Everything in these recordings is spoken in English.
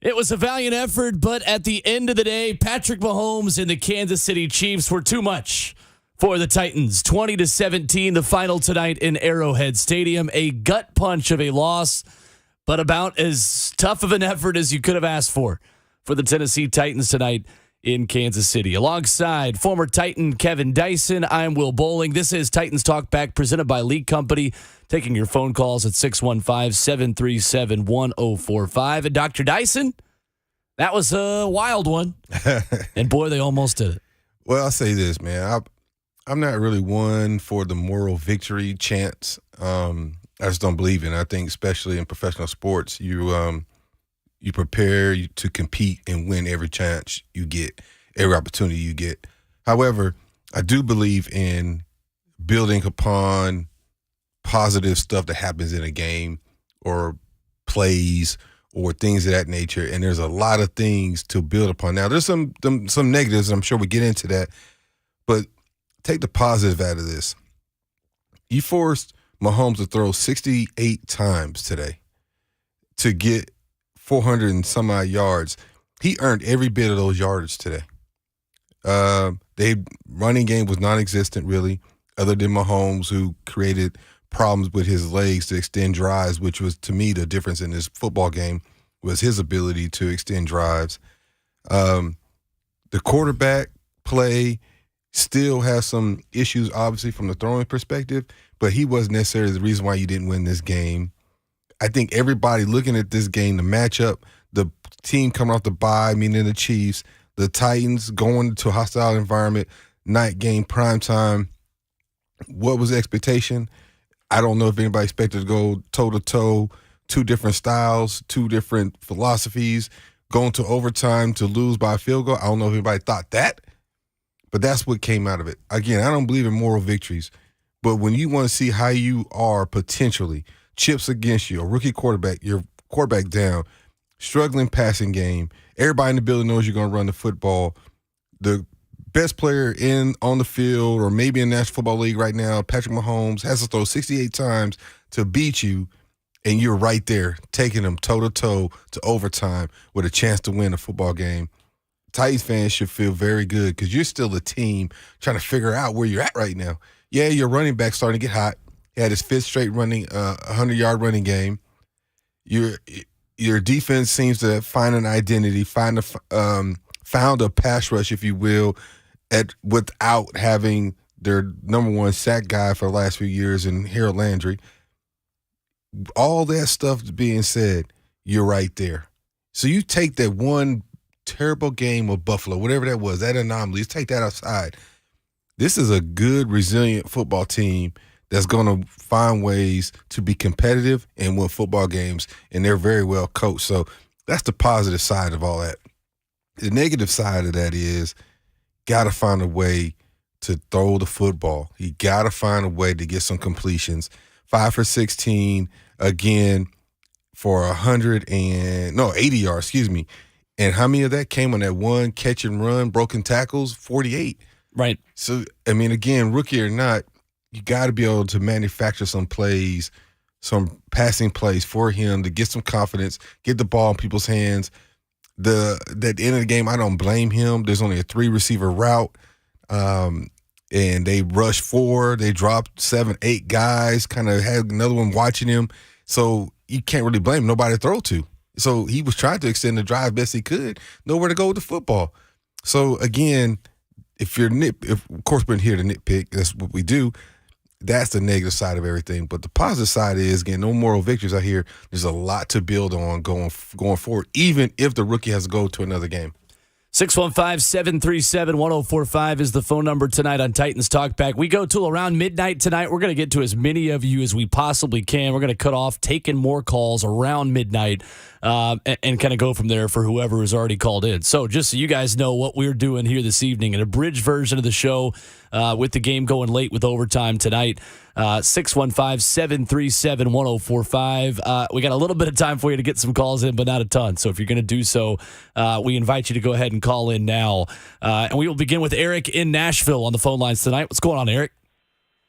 It was a valiant effort, but at the end of the day, Patrick Mahomes and the Kansas City Chiefs were too much for the Titans. 20-17, the final tonight in Arrowhead Stadium. A gut punch of a loss, but about as tough of an effort as you could have asked for the Tennessee Titans tonight in Kansas City. Alongside former Titan Kevin Dyson, I'm Will Boling. This is Titans Talk Back, presented by League Company. Taking your phone calls at 615-737-1045. And Dr. Dyson, that was a wild one. And boy, they almost did it. Well, I'll say this, man. I'm not really one for the moral victory chants. I just don't believe in it. I think especially in professional sports, you prepare to compete and win every chance you get, every opportunity you get. However, I do believe in building upon positive stuff that happens in a game or plays or things of that nature. And there's a lot of things to build upon. Now, there's some negatives, and I'm sure we get into that. But take the positive out of this. You forced Mahomes to throw 68 times today to get 400 and some odd yards. He earned every bit of those yardage today. The running game was non-existent, really, other than Mahomes, who created problems with his legs to extend drives, which was, to me, the difference in this football game was his ability to extend drives. The quarterback play still has some issues, obviously, from the throwing perspective, but he wasn't necessarily the reason why you didn't win this game. I think everybody looking at this game, the matchup, the team coming off the bye, meaning the Chiefs, the Titans going to a hostile environment, night game, primetime, what was the expectation? I don't know if anybody expected to go toe-to-toe, two different styles, two different philosophies, going to overtime to lose by a field goal. I don't know if anybody thought that, but that's what came out of it. Again, I don't believe in moral victories, but when you want to see how you are potentially, chips against you, a rookie quarterback, your quarterback down, struggling passing game, everybody in the building knows you're going to run the football, the best player on the field or maybe in the National Football League right now, Patrick Mahomes, has to throw 68 times to beat you, and you're right there taking them toe-to-toe to overtime with a chance to win a football game. Titans fans should feel very good because you're still a team trying to figure out where you're at right now. Yeah, your running back's starting to get hot. He had his fifth straight running, 100-yard running game. Your defense seems to find an identity, found a pass rush, if you will, without having their number one sack guy for the last few years in Harold Landry. All that stuff being said, you're right there. So you take that one terrible game of Buffalo, whatever that was, that anomaly, take that outside. This is a good, resilient football team that's going to find ways to be competitive and win football games, and they're very well coached. So that's the positive side of all that. The negative side of that is got to find a way to throw the football. You got to find a way to get some completions. 5 for 16, again, for 80 yards, excuse me. And how many of that came on that one catch and run, broken tackles? 48. Right. So, I mean, again, rookie or not, you got to be able to manufacture some plays, some passing plays for him to get some confidence, get the ball in people's hands. At the end of the game, I don't blame him. There's only a 3-receiver route, and they rushed 4. They dropped 7, 8 guys, kind of had another one watching him. So you can't really blame him. Nobody to throw to. So he was trying to extend the drive best he could. Nowhere to go with the football. So, again, if of course we're here to nitpick, that's what we do. That's the negative side of everything. But the positive side is, again, no moral victories out here. There's a lot to build on going forward, even if the rookie has to go to another game. 615-737-1045 is the phone number tonight on Titans Talk Back. We go till around midnight tonight. We're going to get to as many of you as we possibly can. We're going to cut off taking more calls around midnight and kind of go from there for whoever has already called in. So just so you guys know what we're doing here this evening, an abridged version of the show with the game going late with overtime tonight. 615-737-1045. We got a little bit of time for you to get some calls in, but not a ton. So if you're going to do so, we invite you to go ahead and call in now. And we will begin with Eric in Nashville on the phone lines tonight. What's going on, Eric?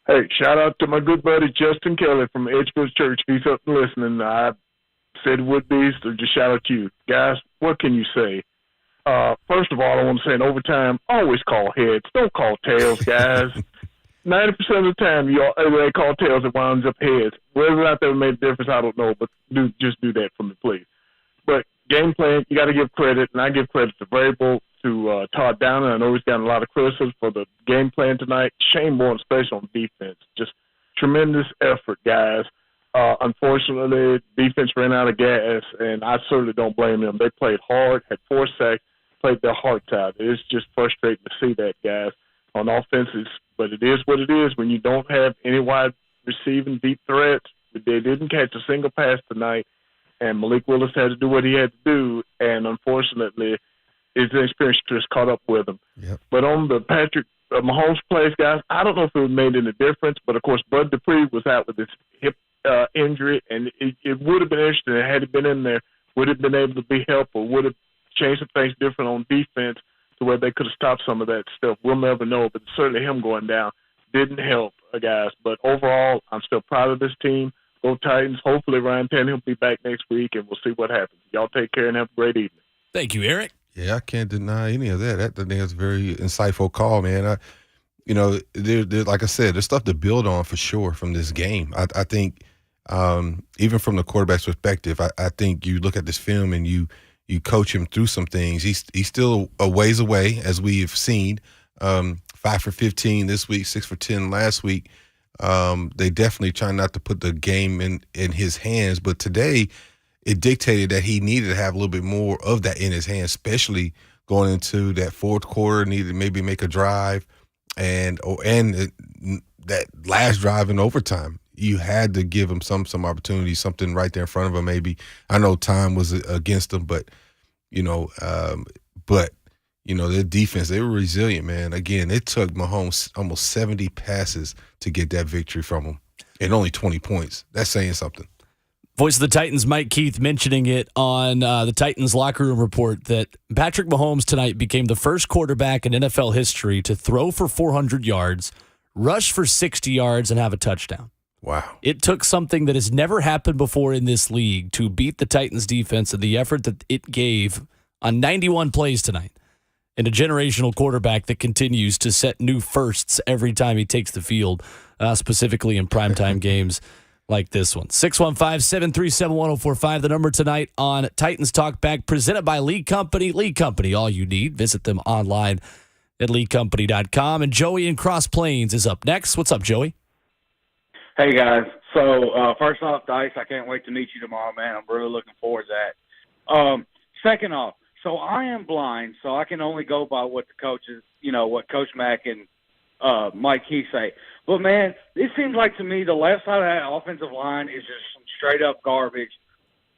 Hey, shout out to my good buddy Justin Kelly from Edgewood Church. He's up and listening. I said would be, so just shout out to you. Guys, what can you say? First of all, I want to say in overtime, always call heads. Don't call tails, guys. 90% of the time, they call tails, it winds up heads. Whether or not that made a difference, I don't know, but just do that for me, please. But game plan, you got to give credit, and I give credit to Vrabel, to Todd Downer. I know he's gotten a lot of criticism for the game plan tonight. Shane Bourne, especially on defense. Just tremendous effort, guys. Unfortunately, defense ran out of gas, and I certainly don't blame them. They played hard, had 4 sacks, played their hearts out. It's just frustrating to see that, guys, on offenses. But it is what it is when you don't have any wide receiving deep threats. They didn't catch a single pass tonight, and Malik Willis had to do what he had to do, and unfortunately, his inexperience just caught up with him. Yep. But on the Patrick Mahomes plays, guys, I don't know if it would have made any difference, but, of course, Bud Dupree was out with his hip injury, and it would have been interesting. Had he been in there, would have been able to be helpful, would have changed some things different on defense to where they could have stopped some of that stuff. We'll never know, but certainly him going down didn't help, guys. But overall, I'm still proud of this team. Go Titans. Hopefully Ryan Tannehill will be back next week, and we'll see what happens. Y'all take care and have a great evening. Thank you, Eric. Yeah, I can't deny any of that. I think that's a very insightful call, man. There, like I said, there's stuff to build on for sure from this game. I think even from the quarterback's perspective, I think you look at this film and you coach him through some things. He's still a ways away, as we've seen. 5 for 15 this week, 6 for 10 last week. They definitely try not to put the game in his hands, but today it dictated that he needed to have a little bit more of that in his hands, especially going into that fourth quarter, needed to maybe make a drive and that last drive in overtime. You had to give him some opportunity, something right there in front of him maybe. I know time was against them, but their defense, they were resilient, man. Again, it took Mahomes almost 70 passes to get that victory from him and only 20 points. That's saying something. Voice of the Titans, Mike Keith, mentioning it on the Titans locker room report that Patrick Mahomes tonight became the first quarterback in NFL history to throw for 400 yards, rush for 60 yards, and have a touchdown. Wow. It took something that has never happened before in this league to beat the Titans defense and the effort that it gave on 91 plays tonight. And a generational quarterback that continues to set new firsts every time he takes the field, specifically in primetime games like this one. 615-737-1045, the number tonight on Titans Talk Back, presented by Lee Company. Lee Company, all you need. Visit them online at leecompany.com. And Joey in Cross Plains is up next. What's up, Joey? Hey, guys. So, first off, Dice, I can't wait to meet you tomorrow, man. I'm really looking forward to that. Second off, so I am blind, so I can only go by what the coaches, what Coach Mack and Mike Keith say. But, man, it seems like to me the left side of that offensive line is just some straight-up garbage.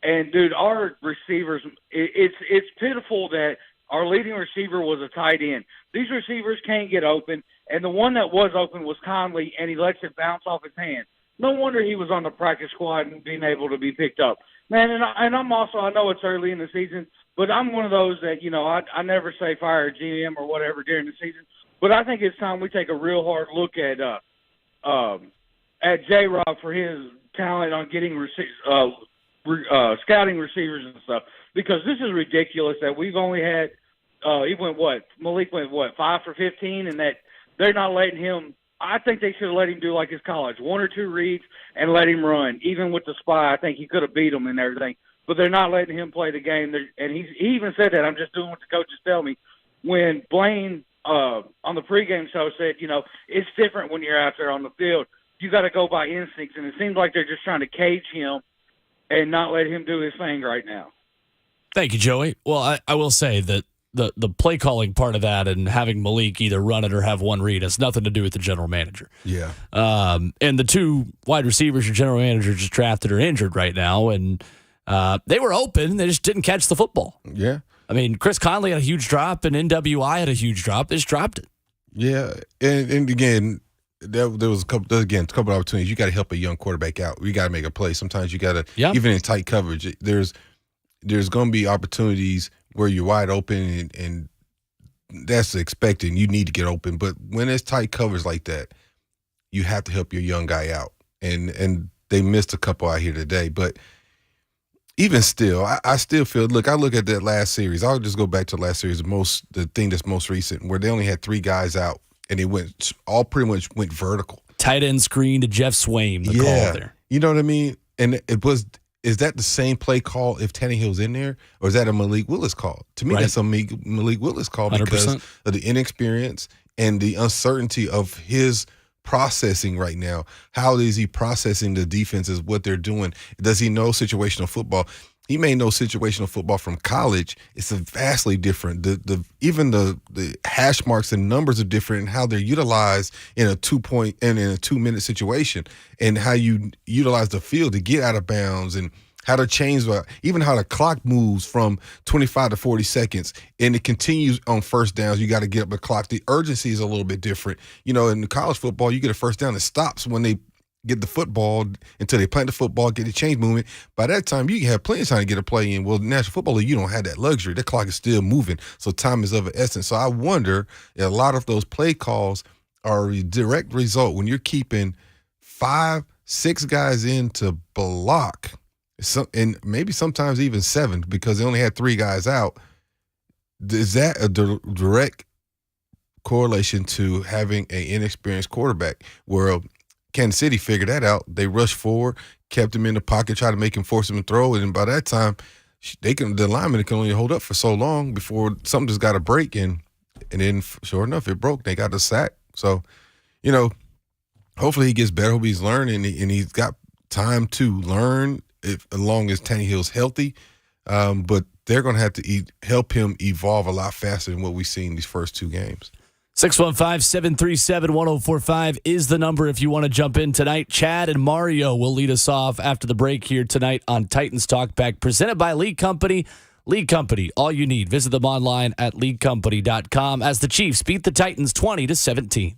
And, dude, our receivers, it's pitiful that our leading receiver was a tight end. These receivers can't get open, and the one that was open was Conley, and he lets it bounce off his hand. No wonder he was on the practice squad and being able to be picked up. Man, and I'm also, I know it's early in the season, but I'm one of those that, I never say fire a GM or whatever during the season, but I think it's time we take a real hard look at J-Rob for his talent on getting scouting receivers and stuff, because this is ridiculous that we've only had Malik went 5 for 15, and that they're not letting him. I think they should have let him do like his college, 1 or 2 reads and let him run. Even with the spy, I think he could have beat him and everything. But they're not letting him play the game. And he even said that, I'm just doing what the coaches tell me. When Blaine on the pregame show said, it's different when you're out there on the field. You got to go by instincts. And it seems like they're just trying to cage him and not let him do his thing right now. Thank you, Joey. Well, I will say that the play calling part of that and having Malik either run it or have one read has nothing to do with the general manager. Yeah. And the 2 wide receivers your general manager just drafted are injured right now, and they were open. They just didn't catch the football. Yeah. I mean, Chris Conley had a huge drop, and NWI had a huge drop. They just dropped it. Yeah. And again, there was a couple opportunities. You got to help a young quarterback out. You got to make a play. Sometimes you got to, even in tight coverage, there's going to be opportunities where you're wide open, and that's expected. You need to get open. But when it's tight covers like that, you have to help your young guy out. And they missed a couple out here today. But even still, I still feel. Look, I look at that last series. I'll just go back to the last series, the thing that's most recent, where they only had 3 guys out, and they pretty much went vertical. Tight end screen to Jeff Swaim, the call there. You know what I mean? And is that the same play call if Tannehill's in there, or is that a Malik Willis call? To me, Right. that's a Malik Willis call 100%. because of the inexperience and the uncertainty of his processing right now. How is he processing the defenses, what they're doing? Does he know situational football? He may know situational football from college. It's vastly different. Even the hash marks and numbers are different, and how they're utilized in a 2-point and in a 2-minute situation, and how you utilize the field to get out of bounds, and how to change, even how the clock moves from 25 to 40 seconds, and it continues on first downs. You got to get up the clock. The urgency is a little bit different. You know, in college football, you get a first down, it stops when they get the football until they plant the football, get the change movement. By that time, you have plenty of time to get a play in. Well, the National Football League, you don't have that luxury. The clock is still moving, so time is of an essence. So I wonder if a lot of those play calls are a direct result when you're keeping 5, 6 guys in to block, and maybe sometimes even 7 because they only had 3 guys out. Is that a direct correlation to having an inexperienced quarterback where Kansas City figured that out? They rushed forward, kept him in the pocket, tried to make him force him to throw, and by that time, the lineman can only hold up for so long before something just got to break, and then sure enough, it broke. They got the sack. So, you know, hopefully he gets better. Hope he's learning, and he's got time to learn as long as Tannehill's healthy. But they're going to have to help him evolve a lot faster than what we've seen these first 2 games. 615-737-1045 is the number if you want to jump in tonight. Chad and Mario will lead us off after the break here tonight on Titans Talk Back, presented by Lead Company. Lead Company, all you need. Visit them online at leadcompany.com as the Chiefs beat the Titans 20-17.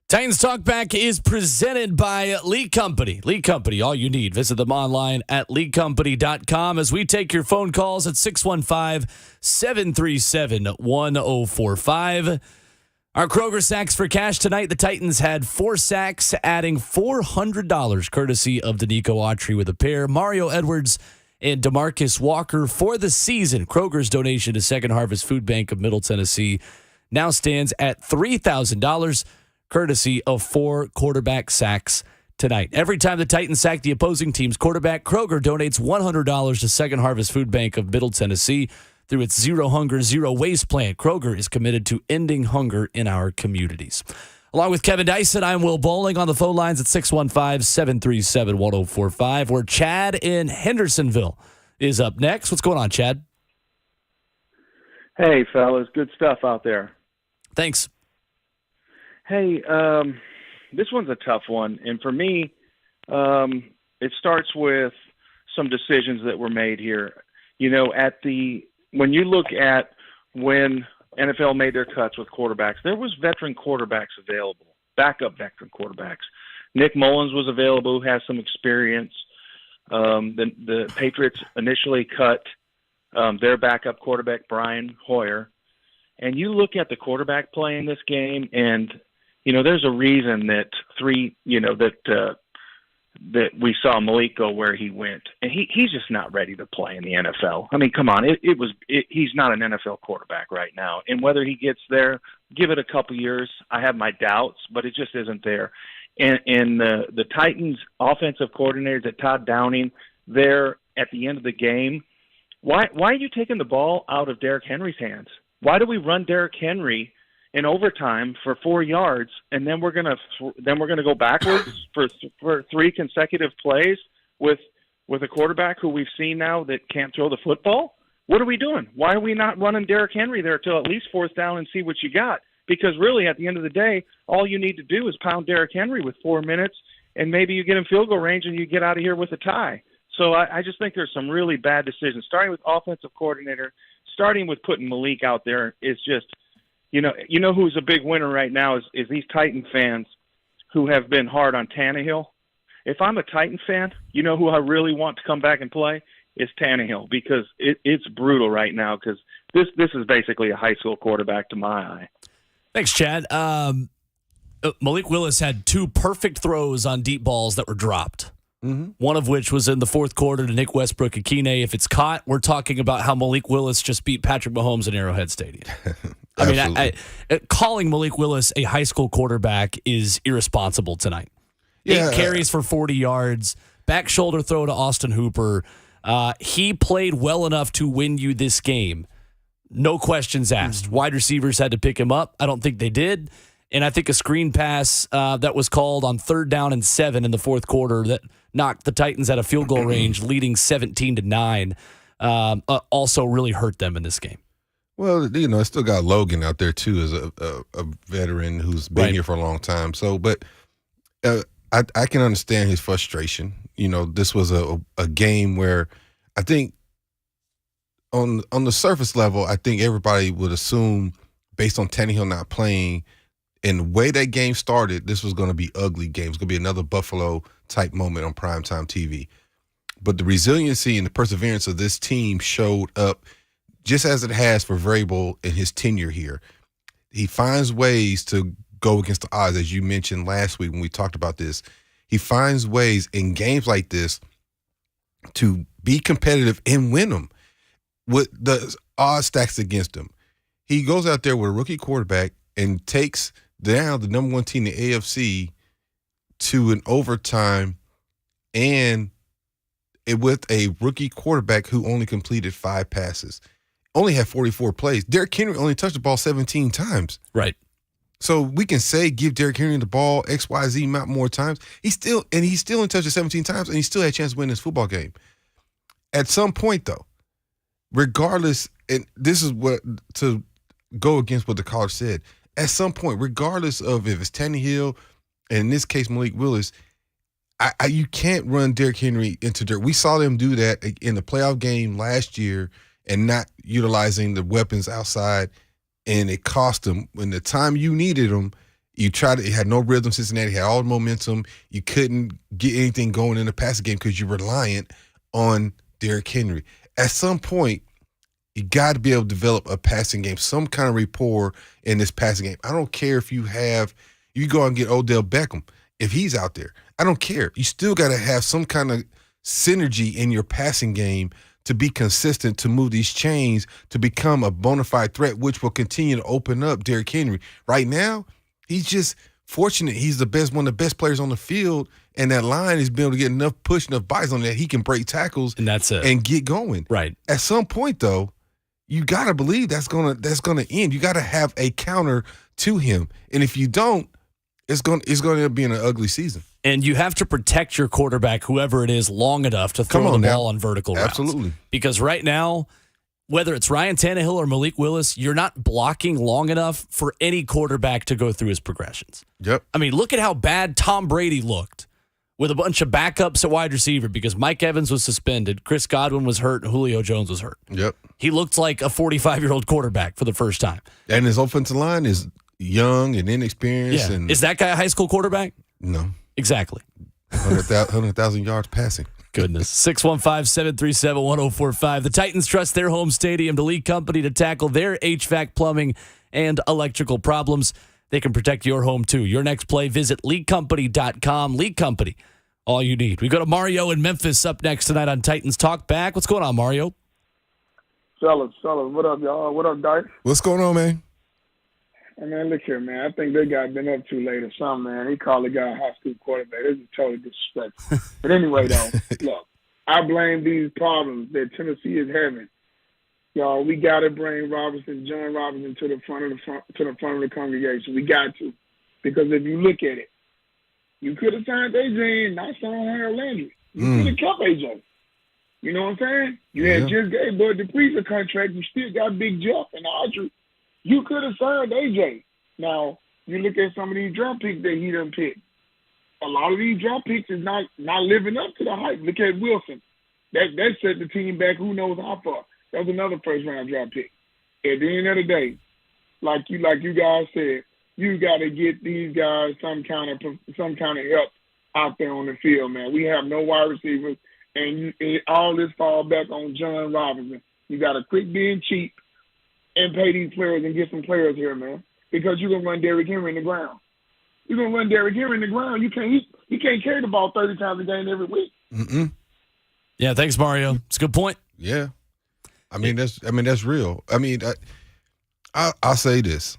Titans Talkback is presented by League Company. League Company, all you need. Visit them online at leaguecompany.com as we take your phone calls at 615-737-1045. Our Kroger Sacks for Cash tonight. The Titans had 4 sacks, adding $400 courtesy of Danico Autry with a pair. Mario Edwards and DeMarcus Walker for the season. Kroger's donation to Second Harvest Food Bank of Middle Tennessee now stands at $3,000. Courtesy of 4 quarterback sacks tonight. Every time the Titans sack the opposing team's quarterback, Kroger donates $100 to Second Harvest Food Bank of Middle Tennessee through its Zero Hunger, Zero Waste plan. Kroger is committed to ending hunger in our communities. Along with Kevin Dyson, I'm Will Boling on the phone lines at 615-737-1045, where Chad in Hendersonville is up next. What's going on, Chad? Hey, fellas. Good stuff out there. Thanks. Hey, this one's a tough one. And for me, it starts with some decisions that were made here. You know, when you look at when NFL made their cuts with quarterbacks, there was veteran quarterbacks available, backup veteran quarterbacks. Nick Mullins was available, who has some experience. The Patriots initially cut their backup quarterback, Brian Hoyer. And you look at the quarterback play in this game, and you know, there's a reason that that we saw Malik go where he went, and he's just not ready to play in the NFL. I mean, come on, he's not an NFL quarterback right now, and whether he gets there, give it a couple years. I have my doubts, but it just isn't there. And the Titans' offensive coordinators at Todd Downing, there at the end of the game, why are you taking the ball out of Derrick Henry's hands? Why do we run Derrick Henry in overtime for 4 yards, and then we're gonna go backwards for 3 consecutive plays with a quarterback who we've seen now that can't throw the football? What are we doing? Why are we not running Derrick Henry there till at least 4th down and see what you got? Because really, at the end of the day, all you need to do is pound Derrick Henry with 4 minutes, and maybe you get in field goal range and you get out of here with a tie. So I just think there's some really bad decisions, starting with offensive coordinator, starting with putting Malik out there is just. You know who's a big winner right now is these Titan fans who have been hard on Tannehill. If I'm a Titan fan, you know who I really want to come back and play is Tannehill, because it's brutal right now, because this is basically a high school quarterback to my eye. Thanks, Chad. Malik Willis had 2 perfect throws on deep balls that were dropped. Mm-hmm. One of which was in the 4th quarter to Nick Westbrook-Akine. If it's caught, we're talking about how Malik Willis just beat Patrick Mahomes in Arrowhead Stadium. I mean, calling Malik Willis a high school quarterback is irresponsible tonight. Yeah. 8 carries for 40 yards, back shoulder throw to Austin Hooper. He played well enough to win you this game. No questions asked. Mm-hmm. Wide receivers had to pick him up. I don't think they did. And I think a screen pass that was called on 3rd down and 7 in the 4th quarter that knocked the Titans out of field goal range, leading 17-9, also really hurt them in this game. Well, you know, I still got Logan out there, too, as a veteran who's been here for a long time. So, but I can understand his frustration. You know, this was a game where I think on the surface level, I think everybody would assume, based on Tannehill not playing, and the way that game started, this was going to be ugly game. It's going to be another Buffalo-type moment on primetime TV. But the resiliency and the perseverance of this team showed up just as it has for Vrabel in his tenure here. He finds ways to go against the odds, as you mentioned last week when we talked about this. He finds ways in games like this to be competitive and win them with the odds stacks against him. He goes out there with a rookie quarterback and takes down the number 1 team in the AFC to an overtime, and with a rookie quarterback who only completed 5 passes. Only had 44 plays. Derrick Henry only touched the ball 17 times. Right. So we can say give Derrick Henry the ball XYZ amount more times. He still only touched it 17 times, and he still had a chance to win this football game. At some point, though, regardless, and this is what to go against what the caller said. At some point, regardless of if it's Tannehill, and in this case Malik Willis, you can't run Derrick Henry into dirt. We saw them do that in the playoff game last year and not utilizing the weapons outside, and it cost them. When the time you needed them, You had no rhythm. Cincinnati had all the momentum. You couldn't get anything going in the passing game because you're reliant on Derrick Henry. At some point, you got to be able to develop a passing game, some kind of rapport in this passing game. I don't care if you go out and get Odell Beckham if he's out there. I don't care. You still got to have some kind of synergy in your passing game to be consistent, to move these chains, to become a bona fide threat, which will continue to open up Derrick Henry. Right now, he's just fortunate. He's one of the best players on the field, and that line is being able to get enough push, enough bites on that he can break tackles and that's it. And get going. Right. At some point, though, you got to believe that's gonna end. You got to have a counter to him, and if you don't, it's going to end up being an ugly season. And you have to protect your quarterback, whoever it is, long enough to throw the ball on vertical routes. Absolutely. Because right now, whether it's Ryan Tannehill or Malik Willis, you're not blocking long enough for any quarterback to go through his progressions. Yep. I mean, look at how bad Tom Brady looked with a bunch of backups at wide receiver because Mike Evans was suspended, Chris Godwin was hurt, and Julio Jones was hurt. Yep. He looked like a 45-year-old quarterback for the first time. And his offensive line is young and inexperienced. Yeah. And Is that guy a high school quarterback? No. Exactly. 100,000 yards passing. Goodness. 615-737-1045. The Titans trust their home stadium to League Company to tackle their HVAC, plumbing, and electrical problems. They can protect your home, too. Your next play, visit LeagueCompany.com. League Company, all you need. We go to Mario in Memphis up next tonight on Titans Talk Back. What's going on, Mario? Fellas, what up, y'all? What up, Dyke? What's going on, man? Hey, man, look here, man. I think that guy been up too late or something, man. He called the guy a high school quarterback. This is totally disrespectful. But anyway, though, look, I blame these problems that Tennessee is having. Y'all, we got to bring John Robinson to the front of the congregation. We got to. Because if you look at it, you could have signed AJ and not signed Harold Landry. You could have kept AJ. You know what I'm saying? You had just gave Bud Dupree a contract. You still got Big Jeff and Audrey. You could have signed AJ. Now, you look at some of these draft picks that he done picked. A lot of these draft picks is not living up to the hype. Look at Wilson. That set the team back who knows how far. That was another first-round draft pick. At the end of the day, like you guys said, you got to get these guys some kind of help out there on the field, man. We have no wide receivers, and all this fall back on John Robinson. You got to quit being cheap and pay these players and get some players here, man, because you're going to run Derrick Henry in the ground. You're going to run Derrick Henry in the ground. He can't carry the ball 30 times a game every week. Mm-mm. Yeah, thanks, Mario. It's a good point. Yeah. That's real. I'll say this.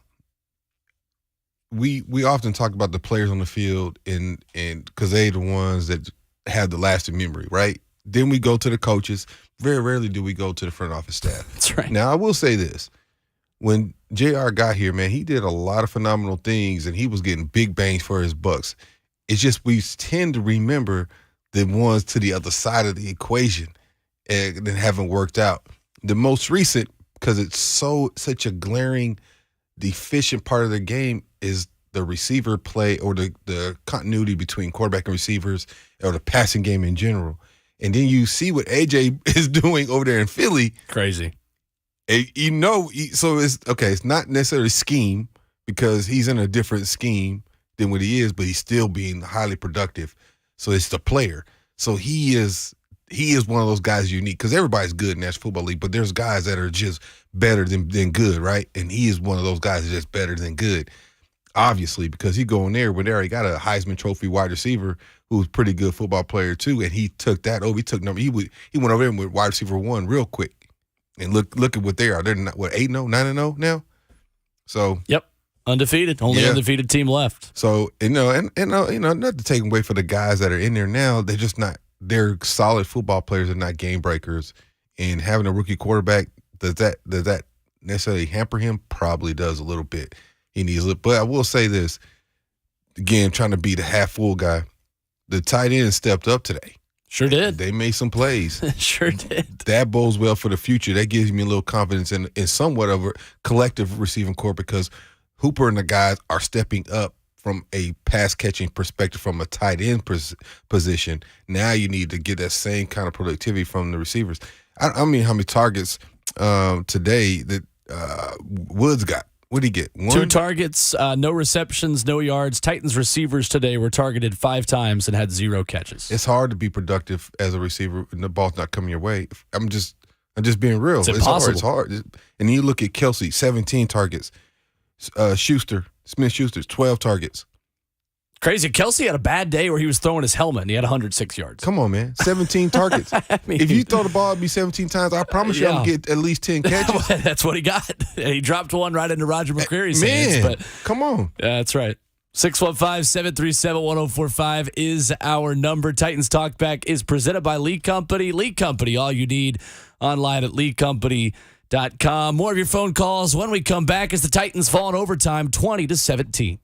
We often talk about the players on the field and because they're the ones that have the lasting memory, right? Then we go to the coaches. Very rarely do we go to the front office staff. That's right. Now, I will say this. When JR got here, man, he did a lot of phenomenal things, and he was getting big bangs for his bucks. It's just we tend to remember the ones to the other side of the equation and that haven't worked out. The most recent, because it's such a glaring, deficient part of the game, is the receiver play or the continuity between quarterback and receivers or the passing game in general. And then you see what AJ is doing over there in Philly. Crazy. So it's not necessarily scheme because he's in a different scheme than what he is, but he's still being highly productive. So it's the player. So he is one of those guys unique because everybody's good in National Football League, but there's guys that are just better than good, right? And he is one of those guys that's just better than good, obviously, because he go in there when they already got a Heisman Trophy wide receiver who's a pretty good football player too, and he took that over. He went over there with wide receiver 1 real quick. And look at what they are. They're not, 8-0, 9-0 now? So yep. Undefeated. Only undefeated team left. So, not to take away for the guys that are in there now, they're just not, they're solid football players. They're not game breakers. And having a rookie quarterback, does that necessarily hamper him? Probably does a little bit. He needs it. But I will say this, again, trying to be the half full guy. The tight end stepped up today. Sure did. They made some plays. Sure did. That bodes well for the future. That gives me a little confidence in somewhat of a collective receiving corps because Hooper and the guys are stepping up from a pass-catching perspective from a tight end position. Now you need to get that same kind of productivity from the receivers. I mean, how many targets today that Woods got? What did he get? 1? 2 targets, no receptions, no yards. Titans receivers today were targeted 5 times and had 0 catches. It's hard to be productive as a receiver and the ball's not coming your way. I'm just being real. It's impossible. It's hard. And then you look at Kelsey, 17 targets. Smith-Schuster's 12 targets. Crazy. Kelsey had a bad day where he was throwing his helmet and he had 106 yards. Come on, man. 17 targets. If you throw the ball at me 17 times, I promise you I'm going to get at least 10 catches. That's what he got. And he dropped one right into Roger McCreary's hands. But Come on. That's right. 615-737-1045 is our number. Titans Talkback is presented by Lee Company. Lee Company, all you need online at leecompany.com. More of your phone calls when we come back as the Titans fall in overtime 20-17.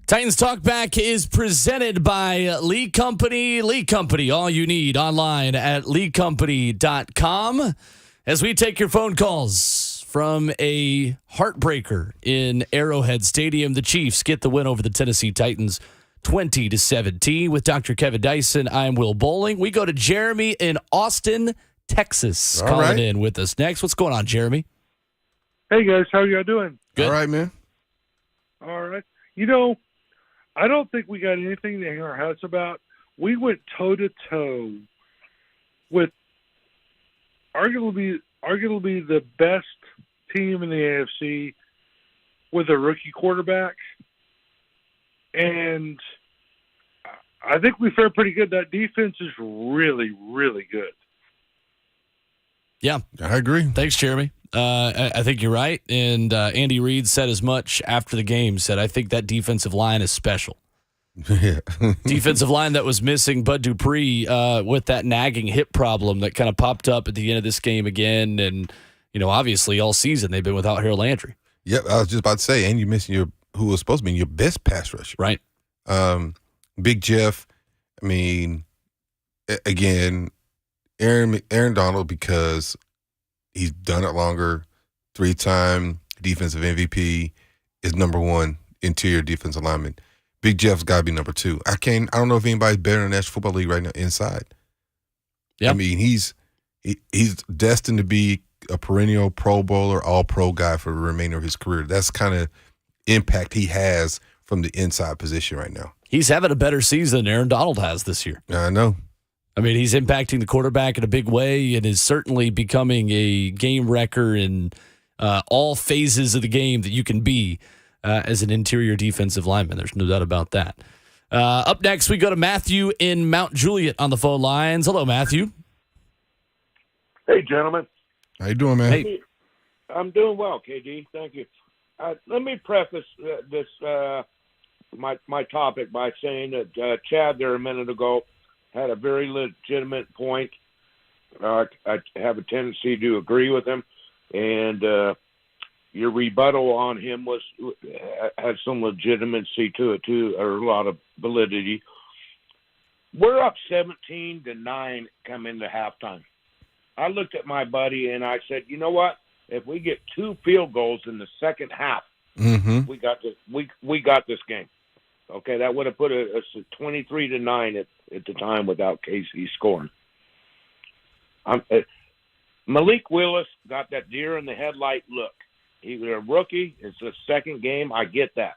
Titans Talk Back is presented by Lee Company. Lee Company, all you need online at leecompany.com. As we take your phone calls from a heartbreaker in Arrowhead Stadium, the Chiefs get the win over the Tennessee Titans 20-17. With Dr. Kevin Dyson, I'm Will Boling. We go to Jeremy in Austin, Texas, calling in with us next. What's going on, Jeremy? Hey, guys. How y'all doing? Good. All right, man. All right. I don't think we got anything to hang our hats about. We went toe-to-toe with arguably the best team in the AFC with a rookie quarterback. And I think we fared pretty good. That defense is really, really good. Yeah. I agree. Thanks, Jeremy. I think you're right. And Andy Reid said as much after the game, said, I think that defensive line is special. Yeah. Defensive line that was missing Bud Dupree with that nagging hip problem that kind of popped up at the end of this game again. And, obviously all season they've been without Harold Landry. Yep, I was just about to say, and you're missing who was supposed to be your best pass rusher. Right. Big Jeff, again, Aaron Donald, because he's done it longer, 3-time defensive MVP, is number one interior defensive lineman. Big Jeff's got to be number 2. I don't know if anybody's better in the National Football League right now inside. Yeah. He's destined to be a perennial Pro Bowler, All-Pro guy for the remainder of his career. That's kind of impact he has from the inside position right now. He's having a better season than Aaron Donald has this year. I know. He's impacting the quarterback in a big way and is certainly becoming a game wrecker in all phases of the game that you can be as an interior defensive lineman. There's no doubt about that. Up next, we go to Matthew in Mount Juliet on the phone lines. Hello, Matthew. Hey, gentlemen. How you doing, man? Hey. I'm doing well, KD. Thank you. Let me preface my topic by saying that Chad there a minute ago had a very legitimate point. I have a tendency to agree with him, and your rebuttal on him had some legitimacy to it too, or a lot of validity. We're up 17-9 coming into halftime. I looked at my buddy and I said, you know what? If we get 2 field goals in the second half, we got this. We got this game. Okay, that would have put us at 23-9 at the time without Casey scoring. Malik Willis got that deer in the headlight look. He was a rookie. It's the second game. I get that.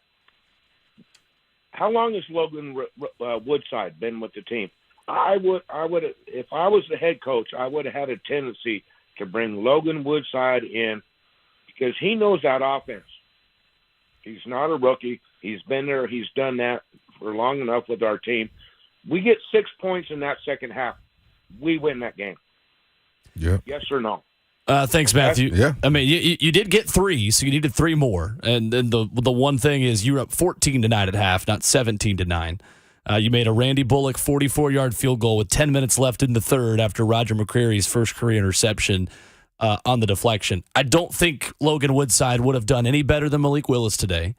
How long has Logan Woodside been with the team? I would, if I was the head coach, I would have had a tendency to bring Logan Woodside in because he knows that offense. He's not a rookie. He's been there. He's done that for long enough with our team. We get 6 points in that second half. We win that game. Yeah. Yes or no? Thanks, Matthew. Yeah. You did get 3, so you needed 3 more. And then the one thing is you were up 14-9 at half, not 17-9. You made a Randy Bullock 44-yard field goal with 10 minutes left in the third after Roger McCreary's first career interception on the deflection. I don't think Logan Woodside would have done any better than Malik Willis today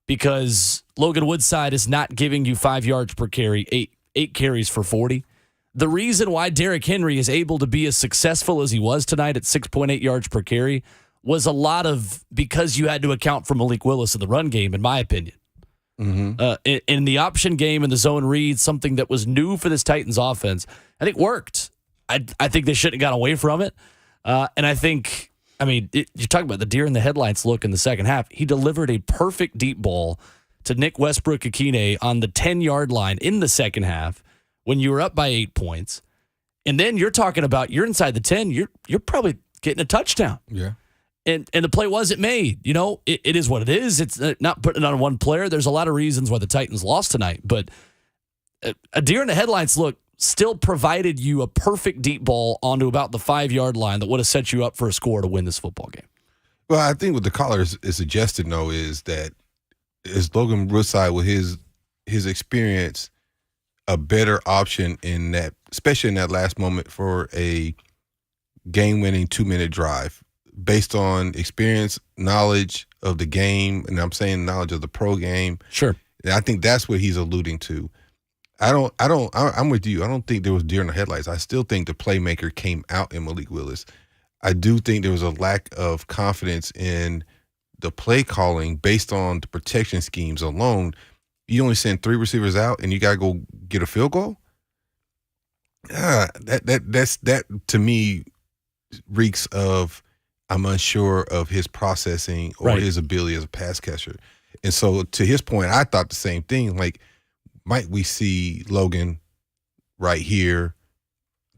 because Logan Woodside is not giving you 5 yards per carry, eight carries for 40. The reason why Derrick Henry is able to be as successful as he was tonight at 6.8 yards per carry was a lot of because you had to account for Malik Willis in the run game, in my opinion. In the option game and the zone read, something that was new for this Titans offense, I think worked. I think they shouldn't have got away from it. And I think, you're talking about the deer in the headlights look in the second half. He delivered a perfect deep ball to Nick Westbrook-Akine on the 10-yard line in the second half when you were up by 8 points. And then you're talking about you're inside the 10, you're probably getting a touchdown. Yeah. And the play wasn't made. It is what it is. It's not putting it on one player. There's a lot of reasons why the Titans lost tonight. But a deer in the headlights look still provided you a perfect deep ball onto about the 5-yard line that would have set you up for a score to win this football game. Well, I think what the caller is suggesting, though, is that is Logan Woodside with his experience a better option in that, especially in that last moment for a game-winning 2-minute drive based on experience, knowledge of the game, and I'm saying knowledge of the pro game. Sure. And I think that's what he's alluding to. I'm with you. I don't think there was deer in the headlights. I still think the playmaker came out in Malik Willis. I do think there was a lack of confidence in the play calling based on the protection schemes alone. You only send 3 receivers out and you got to go get a field goal. That to me reeks of I'm unsure of his processing or his ability as a pass catcher. And so to his point, I thought the same thing. Like, might we see Logan right here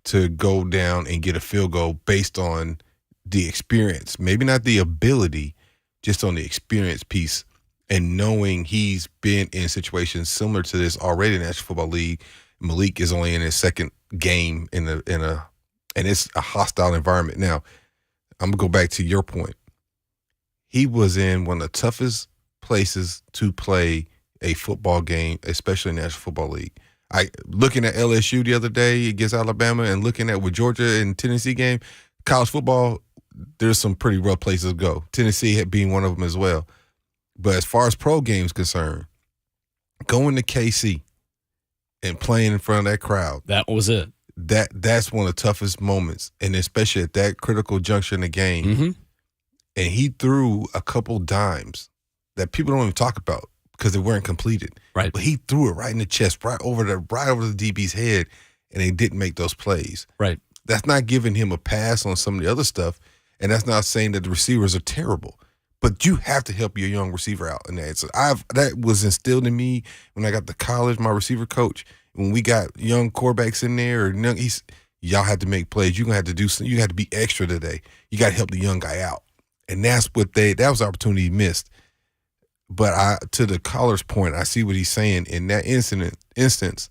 to go down and get a field goal based on the experience? Maybe not the ability, just on the experience piece, and knowing he's been in situations similar to this already in the National Football League. Malik is only in his second game and it's a hostile environment. Now, I'm gonna go back to your point. He was in one of the toughest places to play a football game, especially in the National Football League. Looking at LSU the other day against Alabama and looking at with Georgia and Tennessee game, college football, there's some pretty rough places to go. Tennessee being one of them as well. But as far as pro games concerned, going to KC and playing in front of that crowd, that was it. That's one of the toughest moments, and especially at that critical juncture in the game. Mm-hmm. And he threw a couple dimes that people don't even talk about because they weren't completed. Right. But he threw it right in the chest, right over the DB's head, and they didn't make those plays. Right. That's not giving him a pass on some of the other stuff, and that's not saying that the receivers are terrible. But you have to help your young receiver out in that. So that was instilled in me when I got to college, my receiver coach. When we got young quarterbacks in there, y'all had to make plays. You're gonna have to do something. You had to be extra today. You got to help the young guy out, and that was the opportunity he missed. But to the caller's point, I see what he's saying. In that instance,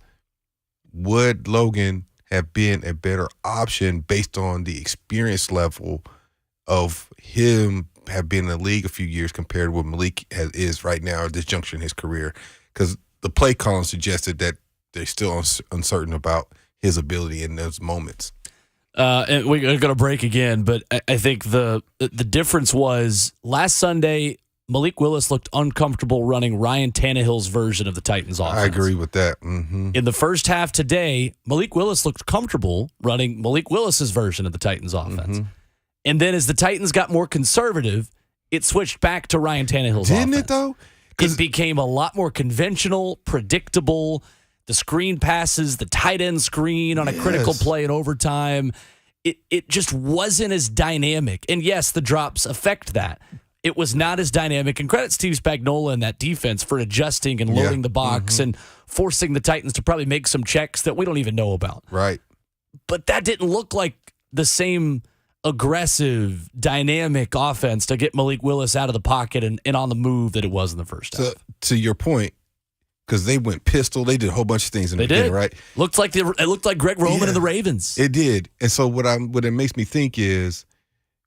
would Logan have been a better option based on the experience level of him have been in the league a few years compared to what Malik is right now at this juncture in his career? Because the play calling suggested that they're still uncertain about his ability in those moments. And we're going to break again, but I think the difference was last Sunday, Malik Willis looked uncomfortable running Ryan Tannehill's version of the Titans offense. I agree with that. Mm-hmm. In the first half today, Malik Willis looked comfortable running Malik Willis's version of the Titans offense. Mm-hmm. And then as the Titans got more conservative, it switched back to Ryan Tannehill's offense. Didn't it, though? It became a lot more conventional, predictable. The screen passes, the tight end screen on a critical play in overtime. It just wasn't as dynamic. And yes, the drops affect that. It was not as dynamic. And credit Steve Spagnuolo and that defense for adjusting and loading the box and forcing the Titans to probably make some checks that we don't even know about. Right. But that didn't look like the same aggressive, dynamic offense to get Malik Willis out of the pocket and on the move that it was in the first half. To your point, because they went pistol, they did a whole bunch of things in the beginning, right? It looked like Greg Roman and the Ravens. It did. And so what it makes me think is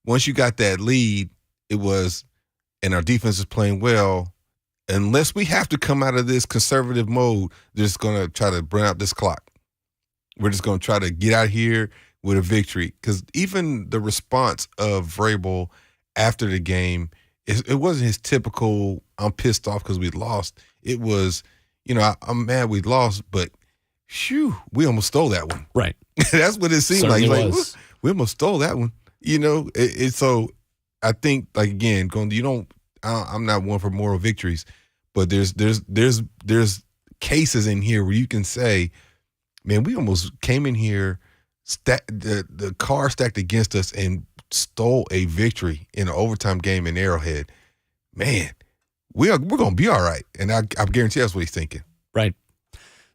once you got that lead, and our defense is playing well, unless we have to come out of this conservative mode, they're just going to try to burn out this clock. We're just going to try to get out here with a victory. Because even the response of Vrabel after the game, it wasn't his typical, I'm pissed off because we lost. It was, I'm mad we lost, but we almost stole that one. Right. That's what it seemed Certainly like. Was. We almost stole that one. So I think, like, again, I'm not one for moral victories, but there's cases in here where you can say, man, we almost came in here, the car stacked against us and stole a victory in an overtime game in Arrowhead. Man, we're going to be all right. And I guarantee that's what he's thinking. Right.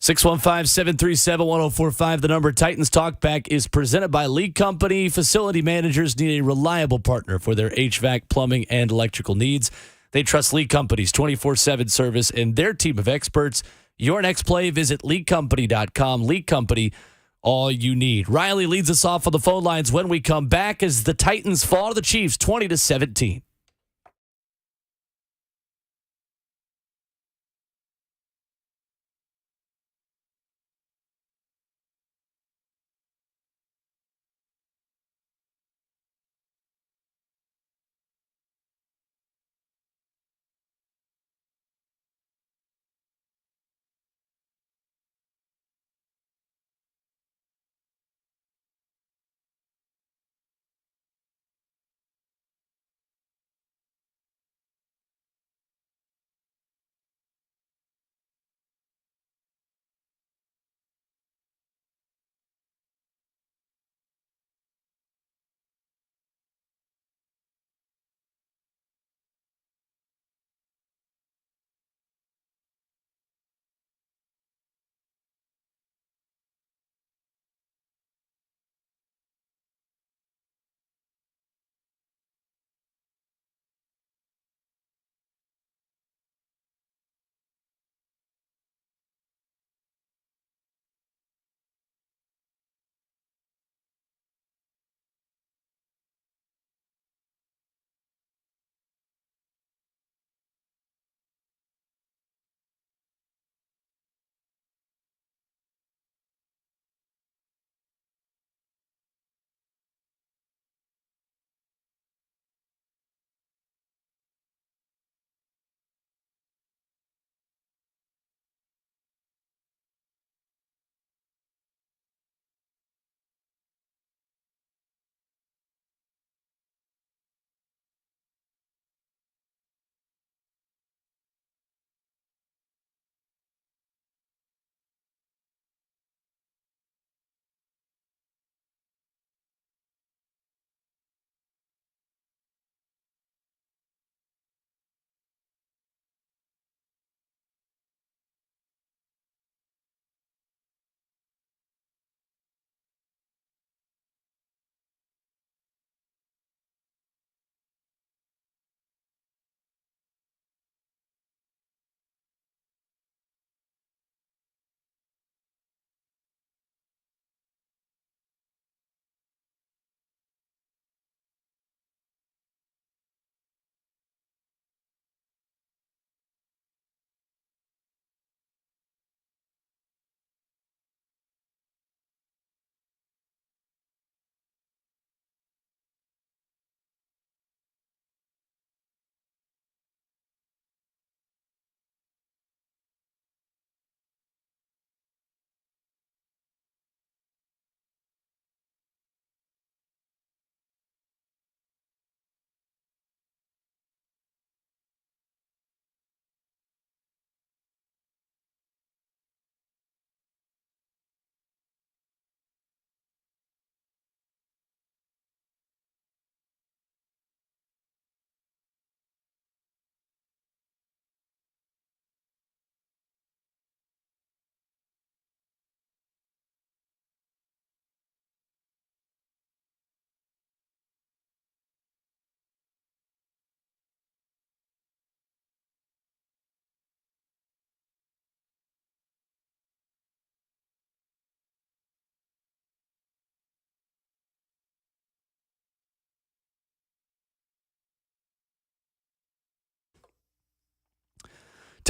615-737-1045. The number. Titans Talk Back is presented by League Company. Facility managers need a reliable partner for their HVAC, plumbing, and electrical needs. They trust League Company's 24/7 service and their team of experts. Your next play, visit leaguecompany.com. League Company, all you need. Riley leads us off on the phone lines when we come back as the Titans fall to the Chiefs 20-17.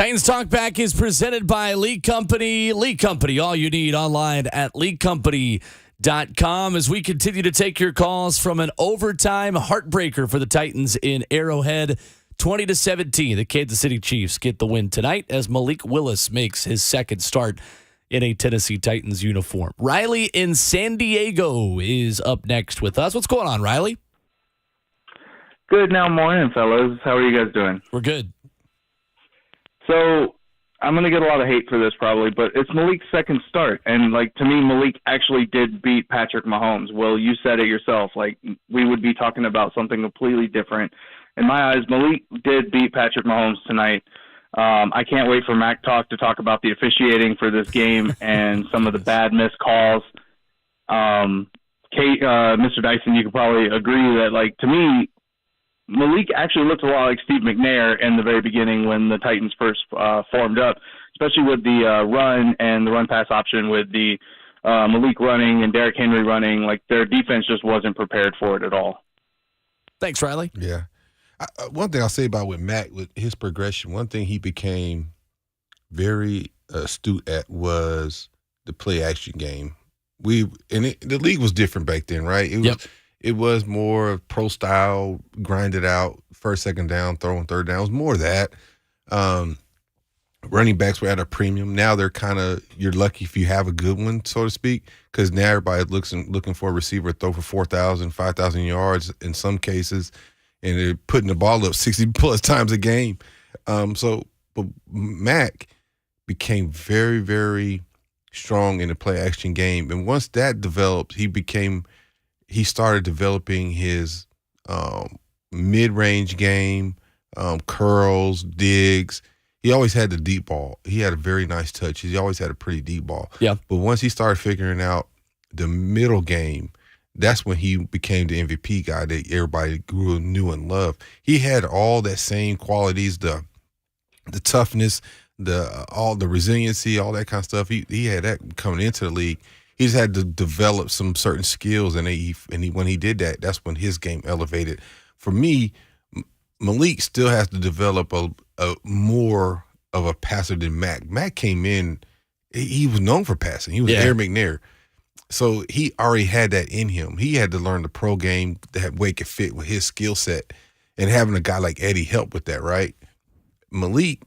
Titans Talk Back is presented by League Company. League Company, all you need online at leaguecompany.com as we continue to take your calls from an overtime heartbreaker for the Titans in Arrowhead. 20-17, the Kansas City Chiefs get the win tonight as Malik Willis makes his second start in a Tennessee Titans uniform. Riley in San Diego is up next with us. What's going on, Riley? Good now morning, fellas. How are you guys doing? We're good. So I'm going to get a lot of hate for this probably, but it's Malik's second start. And, to me, Malik actually did beat Patrick Mahomes. Well, you said it yourself. We would be talking about something completely different. In my eyes, Malik did beat Patrick Mahomes tonight. I can't wait for Mac Talk to talk about the officiating for this game and some of the bad missed calls. Mr. Dyson, you could probably agree that, to me, Malik actually looked a lot like Steve McNair in the very beginning when the Titans first formed up, especially with the run and the run-pass option with the Malik running and Derrick Henry running. Their defense just wasn't prepared for it at all. Thanks, Riley. Yeah. One thing I'll say about with Mac, with his progression, one thing he became very astute at was the play-action game. The league was different back then, right? It was more pro style, grinded out, first, second down, throwing third down. It was more of that. Running backs were at a premium. Now they're you're lucky if you have a good one, so to speak, because now everybody's looking for a receiver to throw for 4,000, 5,000 yards in some cases, and they're putting the ball up 60-plus times a game. But Mac became very, very strong in the play-action game. And once that developed, he started developing his mid-range game, curls, digs. He always had the deep ball. He had a very nice touch. He always had a pretty deep ball. Yeah. But once he started figuring out the middle game, that's when he became the MVP guy that everybody knew and loved. He had all that same qualities, the toughness, all the resiliency, all that kind of stuff. He had that coming into the league. He just had to develop some certain skills, and when he did that, that's when his game elevated. For me, Malik still has to develop a more of a passer than Mac. Mac came in, he was known for passing. He was Air McNair. So he already had that in him. He had to learn the pro game, that way it could fit with his skill set, and having a guy like Eddie help with that, right? Malik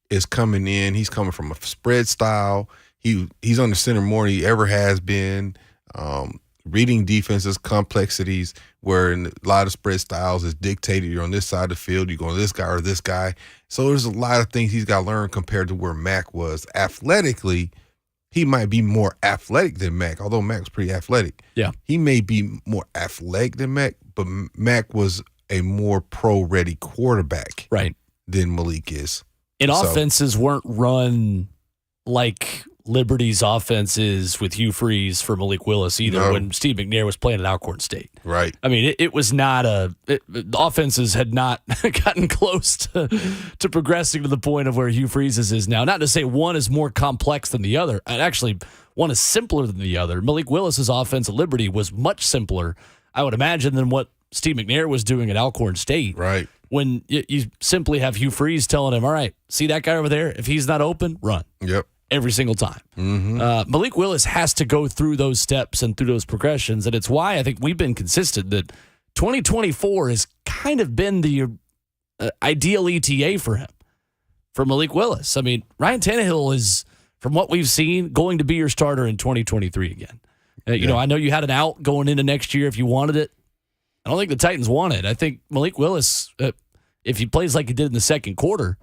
is coming in. He's coming from a spread style. He's on the center more than he ever has been. Reading defenses, complexities, where in a lot of spread styles is dictated. You're on this side of the field, you're going this guy or this guy. So there's a lot of things he's got to learn compared to where Mac was. Athletically, he might be more athletic than Mac, although Mac's pretty athletic. Yeah. He may be more athletic than Mac, but Mac was a more pro-ready quarterback than Malik is. And offenses weren't run like Liberty's offenses with Hugh Freeze for Malik Willis either when Steve McNair was playing at Alcorn State. Right. I mean, it was not the offenses had not gotten close to progressing to the point of where Hugh Freeze's is now. Not to say one is more complex than the other. And actually, one is simpler than the other. Malik Willis's offense at Liberty was much simpler, I would imagine, than what Steve McNair was doing at Alcorn State. Right. When you simply have Hugh Freeze telling him, all right, see that guy over there? If he's not open, run. Yep. Every single time. Mm-hmm. Malik Willis has to go through those steps and through those progressions, and it's why I think we've been consistent that 2024 has kind of been the ideal ETA for him, for Malik Willis. I mean, Ryan Tannehill is, from what we've seen, going to be your starter in 2023 again. You know, I know you had an out going into next year if you wanted it. I don't think the Titans want it. I think Malik Willis, if he plays like he did in the second quarter,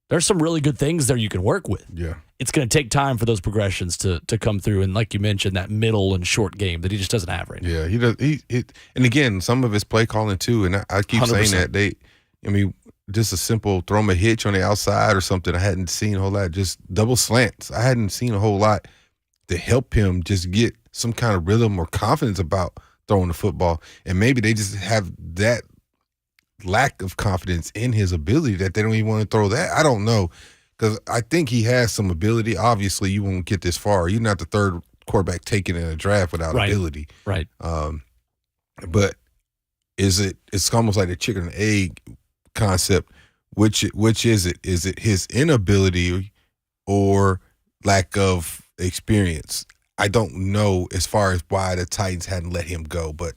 there's some really good things there you can work with. Yeah. It's going to take time for those progressions to come through. And like you mentioned, that middle and short game that he just doesn't have right now. Yeah, he does. And again, some of his play calling too. And I keep 100%. Saying that just a simple throw him a hitch on the outside or something. I hadn't seen a whole lot. Just double slants. I hadn't seen a whole lot to help him just get some kind of rhythm or confidence about throwing the football. And maybe they just have that lack of confidence in his ability that they don't even want to throw that. I don't know, because I think he has some ability. Obviously, you won't get this far. You're not the third quarterback taken in a draft without ability. Right. But it's almost like the chicken and egg concept. Which is it? Is it his inability or lack of experience? I don't know as far as why the Titans hadn't let him go. But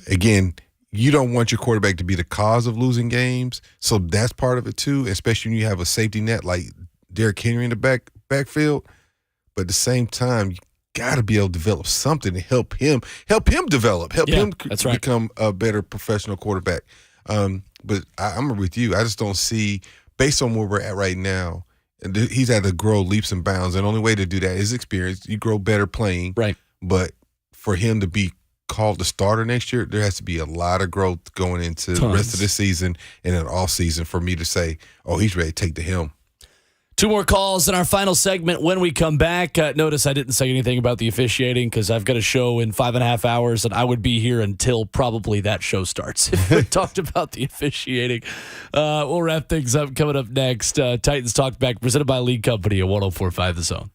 again, you don't want your quarterback to be the cause of losing games. So that's part of it too, especially when you have a safety net like Derrick Henry in the backfield. But at the same time, you got to be able to develop something to help him develop, him become a better professional quarterback. But I'm with you. I just don't see, based on where we're at right now, he's had to grow leaps and bounds. And the only way to do that is experience. You grow better playing. Right. But for him to be called the starter next year, there has to be a lot of growth going into the rest of the season and an off season for me to say, oh, he's ready to take the helm. 2 more calls in our final segment when we come back. Notice I didn't say anything about the officiating because I've got a show in 5.5 hours, and I would be here until probably that show starts. If we talked about the officiating, we'll wrap things up coming up next. Titans Talk Back, presented by League Company at 104.5 The Zone.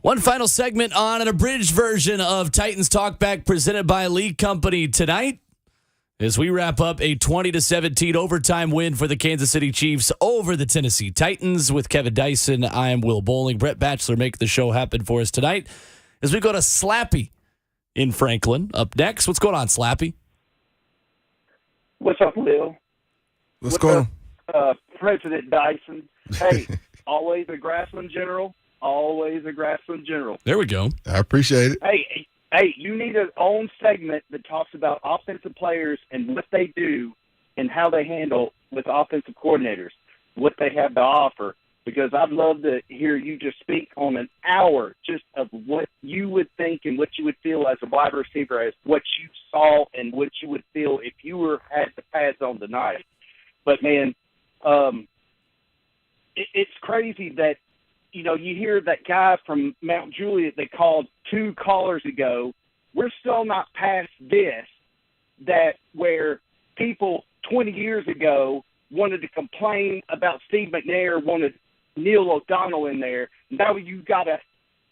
One final segment on an abridged version of Titans Talk Back, presented by League Company tonight, as we wrap up a 20-17 overtime win for the Kansas City Chiefs over the Tennessee Titans. With Kevin Dyson, I am Will Boling. Brett Batchelor making the show happen for us tonight as we go to Slappy in Franklin. Up next, what's going on, Slappy? What's up, Will? What's going on? President Dyson. Hey, always a Grassland General. Always a Grassland General. There we go. I appreciate it. Hey, you need an own segment that talks about offensive players and what they do and how they handle with offensive coordinators, what they have to offer, because I'd love to hear you just speak on an hour just of what you would think and what you would feel as a wide receiver, as what you saw and what you would feel if you had the pads on tonight. But, man, it's crazy that, you know, you hear that guy from Mount Juliet they called 2 callers ago. We're still not past this, that where people 20 years ago wanted to complain about Steve McNair, wanted Neil O'Donnell in there. Now you got to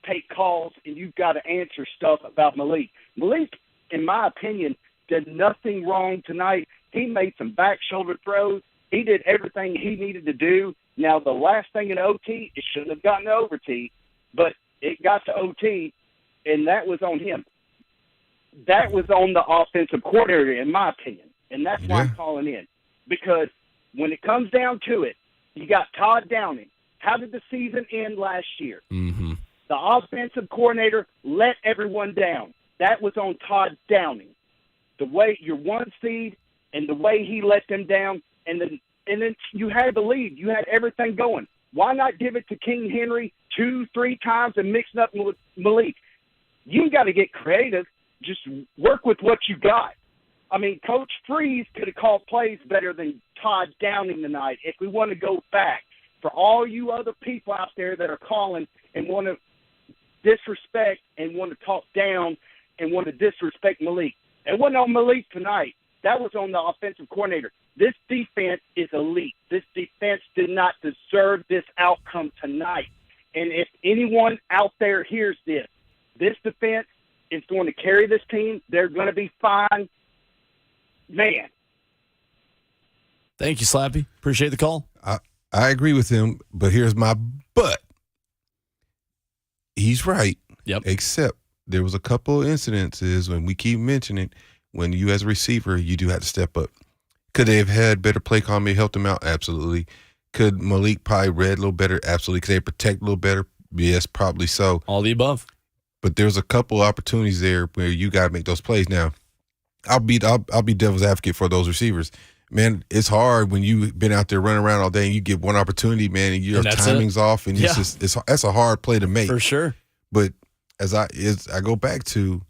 take calls and you've got to answer stuff about Malik. Malik, in my opinion, did nothing wrong tonight. He made some back shoulder throws. He did everything he needed to do. Now, the last thing in OT, it shouldn't have gotten to OT, but it got to OT, and that was on him. That was on the offensive coordinator, in my opinion. And that's why I'm calling in. Because when it comes down to it, you got Todd Downing. How did the season end last year? Mm-hmm. The offensive coordinator let everyone down. That was on Todd Downing. The way you're 1 seed and the way he let them down, and then you had the lead. You had everything going. Why not give it to King Henry 2-3 times and mix it up with Malik? You got to get creative. Just work with what you got. I mean, Coach Freeze could have called plays better than Todd Downing tonight if we want to go back. For all you other people out there that are calling and want to disrespect and want to talk down and want to disrespect Malik. It wasn't on Malik tonight. That was on the offensive coordinator. This defense is elite. This defense did not deserve this outcome tonight. And if anyone out there hears this defense is going to carry this team. They're going to be fine. Man. Thank you, Slappy. Appreciate the call. I agree with him, but here's my but. He's right. Yep. Except there was a couple of incidences when we keep mentioning when you as a receiver, you do have to step up. Could they have had better play call, maybe helped them out? Absolutely. Could Malik probably read a little better? Absolutely. Could they protect a little better? Yes, probably so. All the above. But there's a couple opportunities there where you got to make those plays. Now, I'll be devil's advocate for those receivers. Man, it's hard when you've been out there running around all day and you get one opportunity, man, and your timing's off, and that's a hard play to make. For sure. But as I go back to,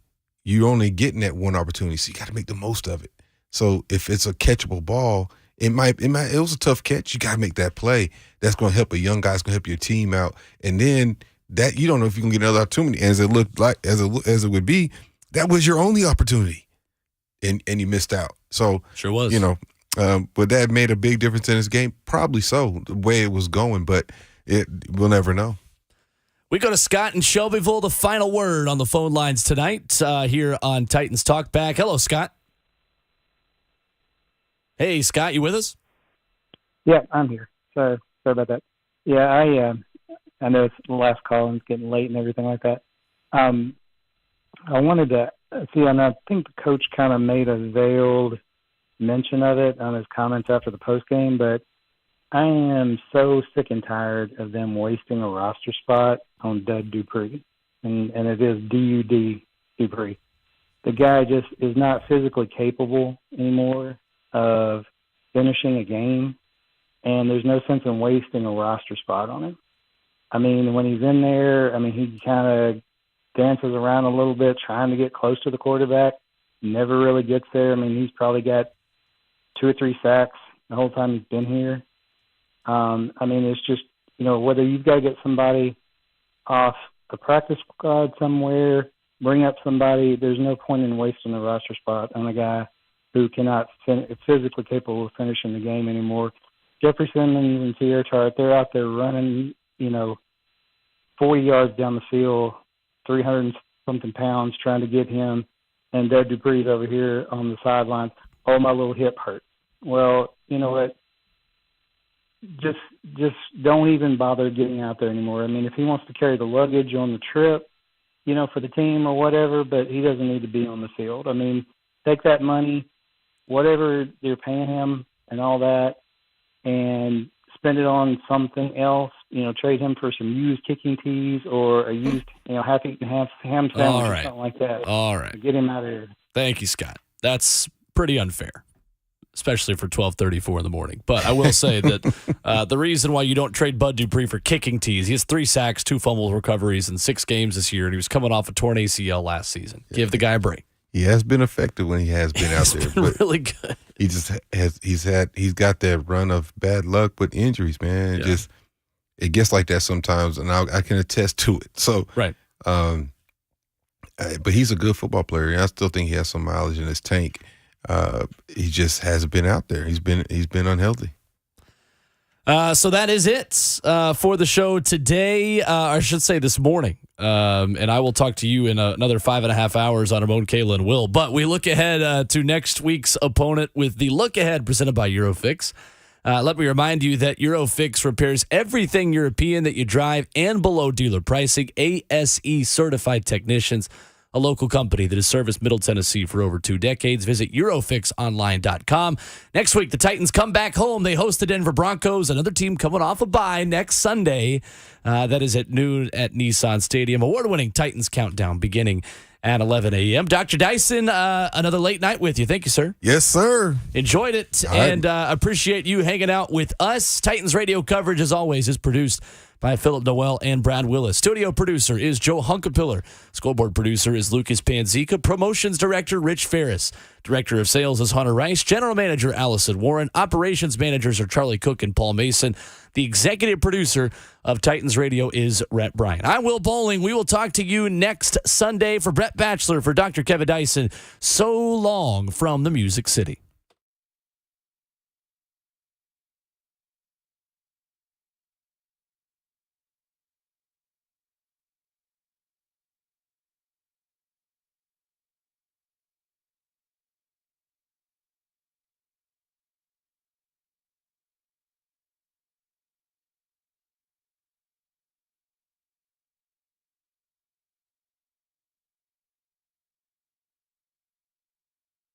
you're only getting that one opportunity, so you got to make the most of it. So if it's a catchable ball, it was a tough catch. You got to make that play. That's going to help a young guy. It's going to help your team out. And then that you don't know if you can get another opportunity. As it looked like, as it would be, that was your only opportunity, and you missed out. So sure was. But that made a big difference in this game. Probably so, the way it was going. But we'll never know. We go to Scott in Shelbyville, the final word on the phone lines tonight here on Titans Talk Back. Hello, Scott. Hey, Scott, you with us? Yeah, I'm here. Sorry about that. Yeah, I know it's the last call and it's getting late and everything like that. I wanted to see, and I think the coach kind of made a veiled mention of it on his comments after the postgame, but I am so sick and tired of them wasting a roster spot on Dud Dupree, and it is D-U-D Dupree. The guy just is not physically capable anymore of finishing a game, and there's no sense in wasting a roster spot on him. I mean, when he's in there, he kind of dances around a little bit trying to get close to the quarterback, never really gets there. He's probably got 2 or 3 sacks the whole time he's been here. It's just, whether you've got to get somebody off the practice squad somewhere, bring up somebody, there's no point in wasting a roster spot on a guy who cannot physically capable of finishing the game anymore. Jeffrey Simmons and Sierra Tart, they're out there running, 40 yards down the field, 300-something pounds trying to get him, and Dud Dupree's over here on the sidelines. Oh, my little hip hurt. Well, you know what? Just don't even bother getting out there anymore. If he wants to carry the luggage on the trip, for the team or whatever, but he doesn't need to be on the field. Take that money, whatever you're paying him and all that, and spend it on something else. Trade him for some used kicking tees or a used, half-eaten ham sandwich or something like that. All right. Get him out of here. Thank you, Scott. That's pretty unfair, especially for 12:34 in the morning. But I will say that the reason why you don't trade Bud Dupree for kicking tees, he has 3 sacks, 2 fumble recoveries in 6 games this year, and he was coming off a torn ACL last season. Yeah. Give the guy a break. He has been effective when he has been out there. Been really good. He just he's got that run of bad luck with injuries, man. It gets like that sometimes, and I can attest to it. So right. But he's a good football player, and I still think he has some mileage in his tank. He just hasn't been out there. He's been unhealthy. So that is it for the show today. I should say this morning. And I will talk to you in another 5.5 hours on Ramon, Kayla, and Will. But we look ahead to next week's opponent with the look ahead presented by Eurofix. Let me remind you that Eurofix repairs everything European that you drive and below dealer pricing. ASE certified technicians a local company that has serviced Middle Tennessee for over 2 decades. Visit EurofixOnline.com. Next week, the Titans come back home. They host the Denver Broncos, another team coming off a bye next Sunday. That is at noon at Nissan Stadium. Award-winning Titans countdown beginning at 11 a.m. Dr. Dyson, another late night with you. Thank you, sir. Yes, sir. Enjoyed it, All right. and appreciate you hanging out with us. Titans radio coverage, as always, is produced by Philip Noel and Brad Willis. Studio producer is Joe Hunkapiller. Scoreboard producer is Lucas Panzica. Promotions director, Rich Ferris. Director of sales is Hunter Rice. General manager, Allison Warren. Operations managers are Charlie Cook and Paul Mason. The executive producer of Titans Radio is Rhett Bryan. I'm Will Boling. We will talk to you next Sunday. For Brett Batchelor, for Dr. Kevin Dyson, so long from the Music City.